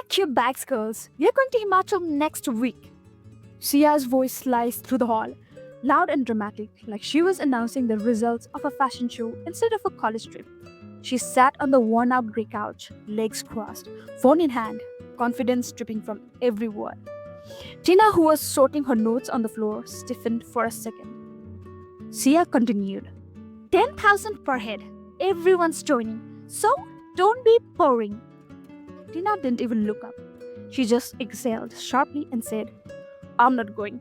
Pack your bags, girls. We are going to Himachal next week. Sia's voice sliced through the hall, loud and dramatic, like she was announcing the results of a fashion show instead of a college trip. She sat on the worn out grey couch, legs crossed, phone in hand, confidence dripping from every word. Tina, who was sorting her notes on the floor, stiffened for a second. Sia continued, 10,000 per head. Everyone's joining. So don't be boring. Tina didn't even look up. She just exhaled sharply and said, I'm not going.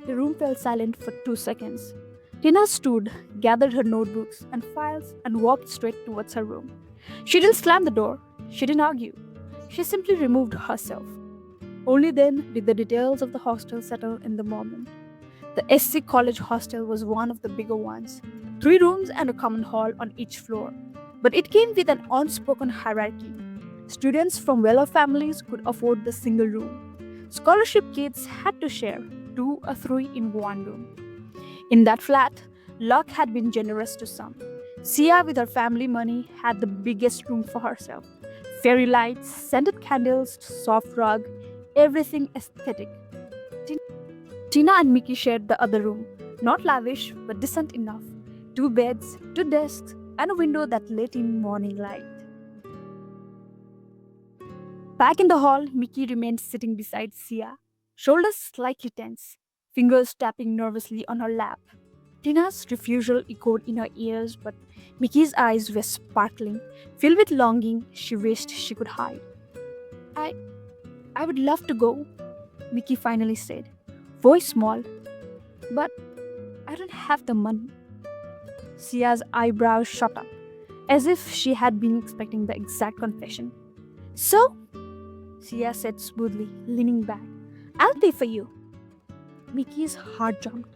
The room fell silent for 2 seconds. Tina stood, gathered her notebooks and files, and walked straight towards her room. She didn't slam the door. She didn't argue. She simply removed herself. Only then did the details of the hostel settle in the moment. The SC College hostel was one of the bigger ones, 3 rooms and a common hall on each floor. But it came with an unspoken hierarchy. Students from well-off families could afford the single room. Scholarship kids had to share 2 or 3 in one room. In that flat, luck had been generous to some. Sia, with her family money, had the biggest room for herself. Fairy lights, scented candles, soft rug, everything aesthetic. Tina and Miki shared the other room, not lavish but decent enough. 2 beds, 2 desks, and a window that let in morning light. Back in the hall, Miki remained sitting beside Sia, shoulders slightly tense, fingers tapping nervously on her lap. Tina's refusal echoed in her ears, but Miki's eyes were sparkling, filled with longing she wished she could hide. I I would love to go, Miki finally said, voice small, but I don't have the money. Sia's eyebrows shot up, as if she had been expecting the exact confession. So, Sia said smoothly, leaning back, I'll pay for you. Miki's heart jumped.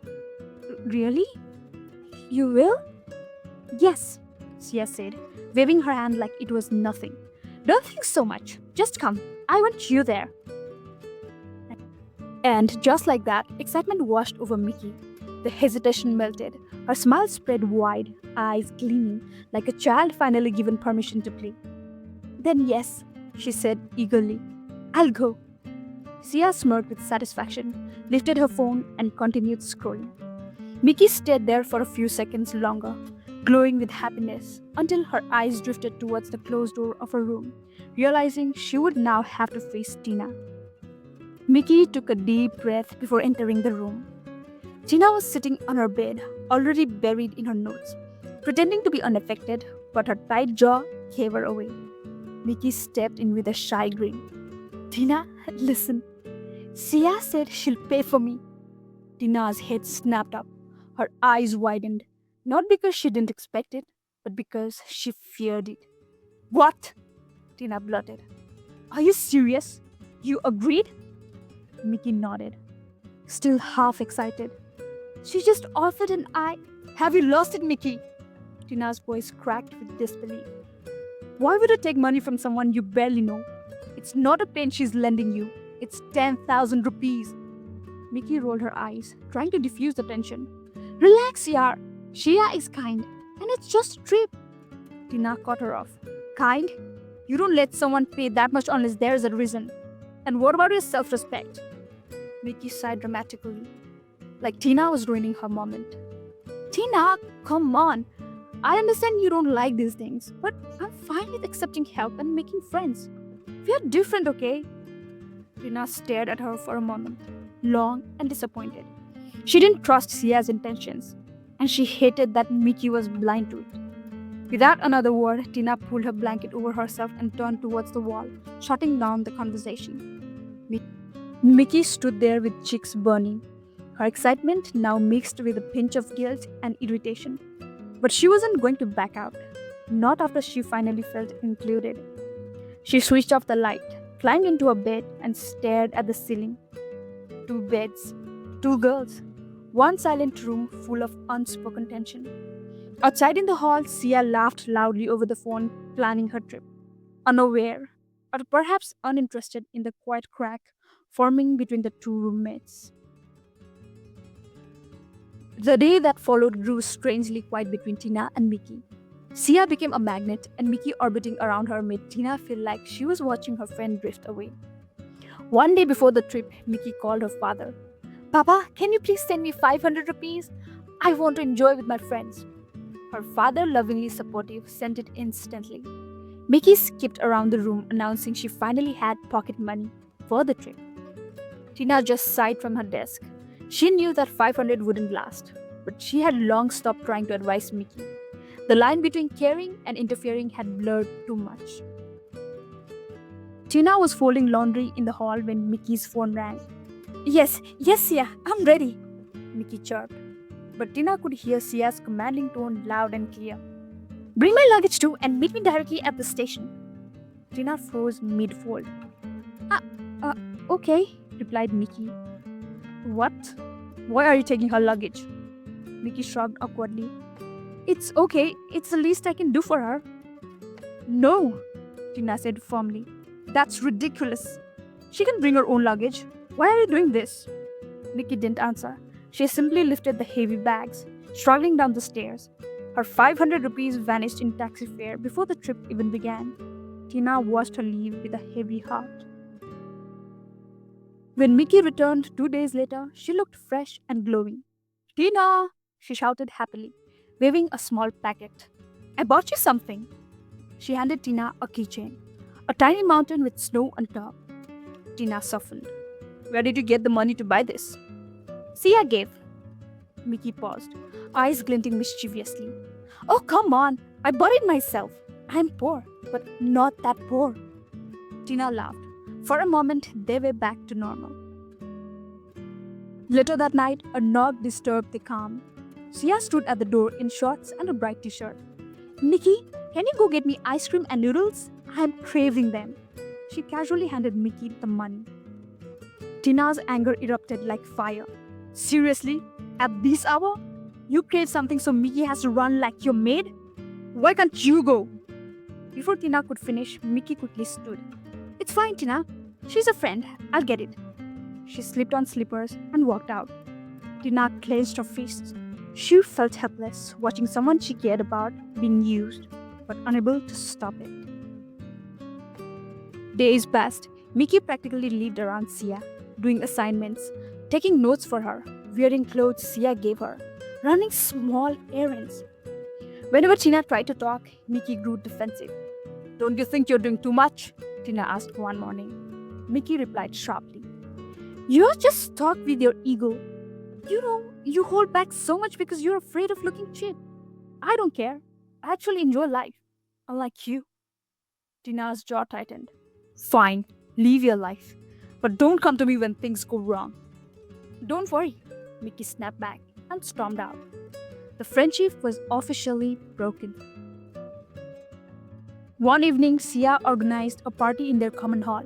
Really? You will? Yes, Sia said, waving her hand like it was nothing. Don't think so much. Just come. I want you there. And just like that, excitement washed over Miki. The hesitation melted. Her smile spread wide, eyes gleaming, like a child finally given permission to play. Then yes, she said eagerly. I'll go. Sia smirked with satisfaction, lifted her phone, and continued scrolling. Miki stayed there for a few seconds longer, glowing with happiness, until her eyes drifted towards the closed door of her room, realizing she would now have to face Tina. Miki took a deep breath before entering the room. Tina was sitting on her bed, already buried in her notes, pretending to be unaffected, but her tight jaw gave her away. Miki stepped in with a shy grin. Tina, listen. Sia said she'll pay for me. Tina's head snapped up. Her eyes widened, not because she didn't expect it, but because she feared it. What? Tina blurted. Are you serious? You agreed? Miki nodded, still half excited. She just offered and Have you lost it, Miki? Tina's voice cracked with disbelief. Why would I take money from someone you barely know? It's not a pen she's lending you. It's 10,000 rupees. Miki rolled her eyes, trying to diffuse the tension. Relax, yaar. Shia is kind, and it's just a trip. Tina cut her off. Kind? You don't let someone pay that much unless there's a reason. And what about your self-respect? Miki sighed dramatically, like Tina was ruining her moment. Tina, come on. I understand you don't like these things, but I'm fine with accepting help and making friends. We are different, okay? Tina stared at her for a moment, long and disappointed. She didn't trust Sia's intentions, and she hated that Miki was blind to it. Without another word, Tina pulled her blanket over herself and turned towards the wall, shutting down the conversation. Miki stood there with cheeks burning, her excitement now mixed with a pinch of guilt and irritation. But she wasn't going to back out, not after she finally felt included. She switched off the light, climbed into a bed, and stared at the ceiling. 2 beds, 2 girls, one silent room full of unspoken tension. Outside in the hall, Sia laughed loudly over the phone, planning her trip, unaware, or perhaps uninterested in the quiet crack forming between the 2 roommates. The day that followed grew strangely quiet between Tina and Miki. Sia became a magnet, and Miki orbiting around her made Tina feel like she was watching her friend drift away. One day before the trip, Miki called her father. Papa, can you please send me 500 rupees? I want to enjoy with my friends. Her father, lovingly supportive, sent it instantly. Miki skipped around the room announcing she finally had pocket money for the trip. Tina just sighed from her desk. She knew that 500 wouldn't last, but she had long stopped trying to advise Miki. The line between caring and interfering had blurred too much. Tina was folding laundry in the hall when Miki's phone rang. Yes, Sia, I'm ready, Miki chirped. But Tina could hear Sia's commanding tone loud and clear. Bring my luggage too and meet me directly at the station. Tina froze mid-fold. Ah, uh, okay, replied Miki. What? Why are you taking her luggage? Miki shrugged awkwardly. It's okay, it's the least I can do for her. No, Tina said firmly. That's ridiculous. She can bring her own luggage. Why are you doing this? Miki didn't answer. She simply lifted the heavy bags, struggling down the stairs. Her 500 rupees vanished in taxi fare before the trip even began. Tina watched her leave with a heavy heart. When Miki returned 2 days later, she looked fresh and glowing. Tina! She shouted happily, waving a small packet. I bought you something. She handed Tina a keychain, a tiny mountain with snow on top. Tina softened. Where did you get the money to buy this? Sia gave. Miki paused, eyes glinting mischievously. Oh, come on! I bought it myself. I'm poor, but not that poor. Tina laughed. For a moment, they were back to normal. Later that night, a knock disturbed the calm. Sia stood at the door in shorts and a bright t-shirt. Miki, can you go get me ice cream and noodles? I'm craving them. She casually handed Miki the money. Tina's anger erupted like fire. Seriously? At this hour? You crave something so Miki has to run like your maid? Why can't you go? Before Tina could finish, Miki quickly stood. It's fine, Tina. She's a friend. I'll get it. She slipped on slippers and walked out. Tina clenched her fists. She felt helpless, watching someone she cared about being used, but unable to stop it. Days passed. Miki practically lived around Sia, doing assignments, taking notes for her, wearing clothes Sia gave her, running small errands. Whenever Tina tried to talk, Miki grew defensive. Don't you think you're doing too much? Tina asked one morning. Miki replied sharply. You're just stuck with your ego. You know, you hold back so much because you're afraid of looking cheap. I don't care. I actually enjoy life. Unlike you. Tina's jaw tightened. Fine, live your life. But don't come to me when things go wrong. Don't worry, Miki snapped back and stormed out. The friendship was officially broken. One evening, Sia organized a party in their common hall.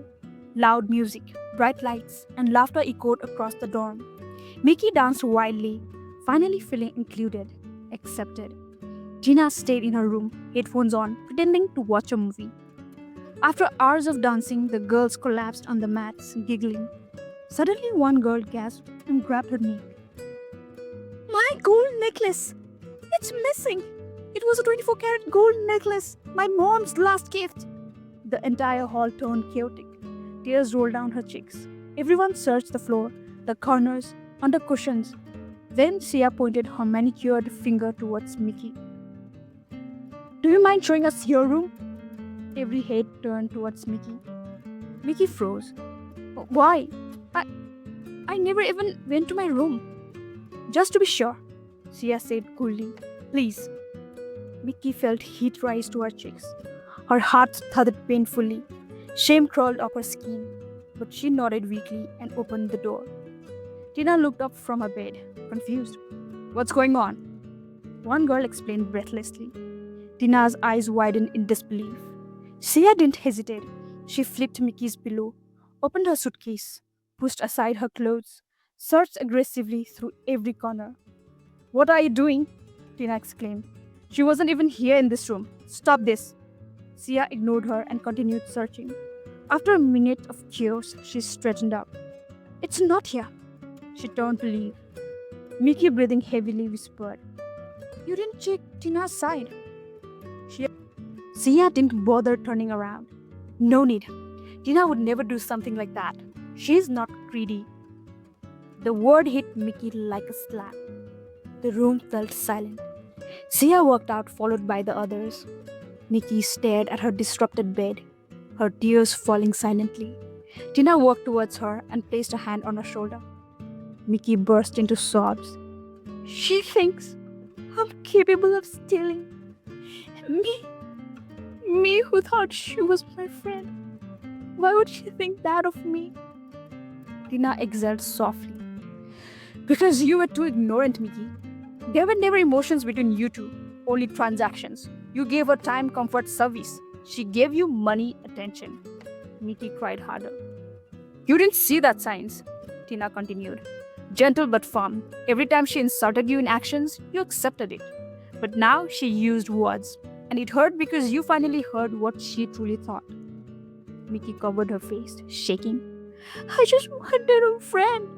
Loud music, bright lights, and laughter echoed across the dorm. Miki danced wildly, finally feeling included, accepted. Tina stayed in her room, headphones on, pretending to watch a movie. After hours of dancing, the girls collapsed on the mats, giggling. Suddenly, one girl gasped and grabbed her neck. My gold necklace! It's missing! It was a 24-carat gold necklace, my mom's last gift. The entire hall turned chaotic. Tears rolled down her cheeks. Everyone searched the floor, the corners, under cushions. Then Sia pointed her manicured finger towards Miki. Do you mind showing us your room? Every head turned towards Miki. Miki froze. Why? I never even went to my room. Just to be sure, Sia said coolly. Please. Miki felt heat rise to her cheeks. Her heart thudded painfully. Shame crawled up her skin, but she nodded weakly and opened the door. Tina looked up from her bed, confused. What's going on? One girl explained breathlessly. Tina's eyes widened in disbelief. Sia didn't hesitate. She flipped Miki's pillow, opened her suitcase, pushed aside her clothes, searched aggressively through every corner. What are you doing? Tina exclaimed. She wasn't even here in this room. Stop this. Sia ignored her and continued searching. After a minute of chaos, she straightened up. It's not here. She turned to leave. Miki, breathing heavily, whispered, You didn't check Tina's side. Sia didn't bother turning around. No need. Tina would never do something like that. She's not greedy. The word hit Mickey like a slap. The room felt silent. Sia walked out, followed by the others. Mickey stared at her disrupted bed, her tears falling silently. Tina walked towards her and placed a hand on her shoulder. Mickey burst into sobs. She thinks I'm capable of stealing. Me? Me who thought she was my friend. Why would she think that of me? Tina exhaled softly. Because you were too ignorant, Mickey. There were never emotions between you two, only transactions. You gave her time, comfort, service. She gave you money, attention. Mickey cried harder. You didn't see that signs, Tina continued. Gentle but firm. Every time she insulted you in actions, you accepted it. But now she used words. And it hurt because you finally heard what she truly thought. Mickey covered her face, shaking. I just wanted a friend.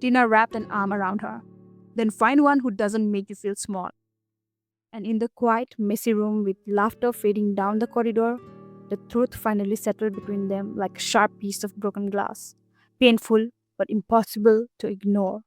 Tina wrapped an arm around her. Then find one who doesn't make you feel small. And in the quiet, messy room with laughter fading down the corridor, the truth finally settled between them like a sharp piece of broken glass. Painful, but impossible to ignore.